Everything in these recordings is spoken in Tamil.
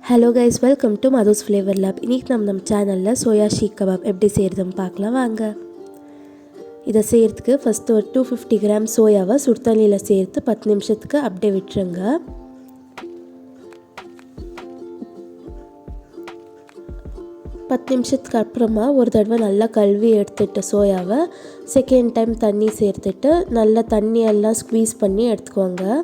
Hello guys, welcome to Madhu's flavour lab. இன்றைக்கி நம்ம சேனலில் சோயா ஷீக் கபாப் எப்படி செய்கிறதுன்னு பார்க்கலாம் வாங்க. இதை செய்கிறதுக்கு ஃபஸ்ட்டு ஒரு 250 கிராம் சோயாவை சுடுதண்ணியில் சேர்த்து 10 நிமிஷத்துக்கு அப்படியே விட்டுருங்க. பத்து நிமிஷத்துக்கு அப்புறமா ஒரு தடவை நல்லா கழுவி எடுத்துகிட்டு சோயாவை செகண்ட் டைம் தண்ணி சேர்த்துட்டு நல்லா தண்ணியெல்லாம் ஸ்க்வீஸ் பண்ணி எடுத்துக்கோங்க.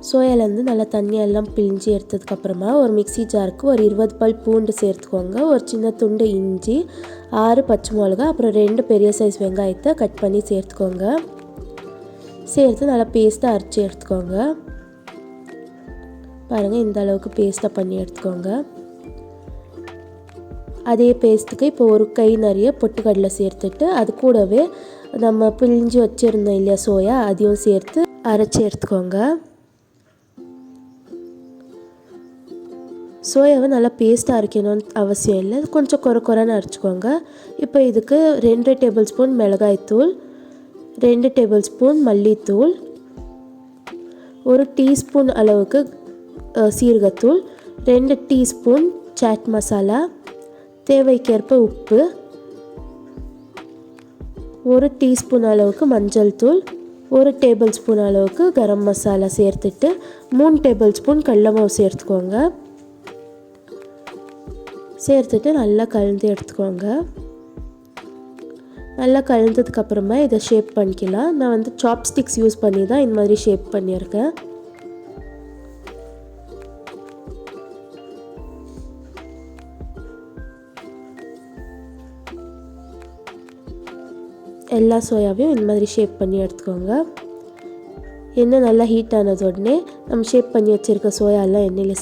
சோயாலேருந்து நல்லா தண்ணியெல்லாம் பிழிஞ்சு எடுத்ததுக்கப்புறமா ஒரு மிக்ஸி ஜாருக்கு ஒரு 20 பல் பூண்டு சேர்த்துக்கோங்க. ஒரு சின்ன துண்டு இஞ்சி, 6 பச்சை மிளகா, அப்புறம் 2 பெரிய சைஸ் வெங்காயத்தை கட் பண்ணி சேர்த்துக்கோங்க. சேர்த்து நல்லா பேஸ்ட்டாக அரைச்சி எடுத்துக்கோங்க. பாருங்கள், இந்த அளவுக்கு பேஸ்ட்டாக பண்ணி எடுத்துக்கோங்க. அதே பேஸ்ட்டுக்கு இப்போ ஒரு கை நிறைய பொட்டுக்கடலை சேர்த்துட்டு அது கூடவே நம்ம பிழிஞ்சு வச்சுருந்தோம் இல்லையா சோயா, அதையும் சேர்த்து அரைச்சி எடுத்துக்கோங்க. சோயாவை நல்லா பேஸ்ட்டாக அரைக்கணும்னு அவசியம் இல்லை, கொஞ்சம் குறைன்னு அரைச்சிக்கோங்க. இப்போ இதுக்கு 2 டேபிள் ஸ்பூன் மிளகாய்த்தூள், 2 டேபிள் ஸ்பூன் மல்லித்தூள், 1 டீஸ்பூன் அளவுக்கு சீரகத்தூள், 2 டீஸ்பூன் சாட் மசாலா, தேவைக்கேற்ப உப்பு, 1 டீஸ்பூன் அளவுக்கு மஞ்சள் தூள், 1 டேபிள் ஸ்பூன் அளவுக்கு கரம் மசாலா சேர்த்துட்டு 3 டேபிள் ஸ்பூன் கடலை மாவு சேர்த்துக்கோங்க. சேர்த்துட்டு நல்லா கலந்து எடுத்துக்கோங்க. நல்லா கலந்ததுக்கப்புறமா இதை ஷேப் பண்ணிக்கலாம். நான் வந்து சாப்ஸ்டிக்ஸ் யூஸ் பண்ணி தான் இந்த மாதிரி ஷேப் பண்ணியிருக்கேன். எல்லா சோயாவையும் இந்த மாதிரி ஷேப் பண்ணி எடுத்துக்கோங்க. எண்ணெய் நல்லா ஹீட் ஆனது உடனே நம்ம ஷேப் பண்ணி வச்சுருக்க சோயாலாம் எண்ணெயில்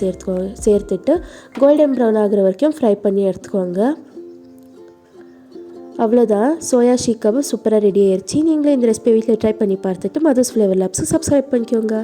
சேர்த்துட்டு கோல்டன் ப்ரௌன் ஆகிற வரைக்கும் ஃப்ரை பண்ணி எடுத்துக்கோங்க. அவ்வளோதான், சோயா ஷீக் கபாப் சூப்பராக ரெடி ஆயிடுச்சு. நீங்களும் இந்த ரெசிபி வீட்டில் ட்ரை பண்ணி பார்த்துட்டு மதுஸ் ஃப்ளேவர் லேப்ஸுக்கு சப்ஸ்கிரைப் பண்ணிக்கோங்க.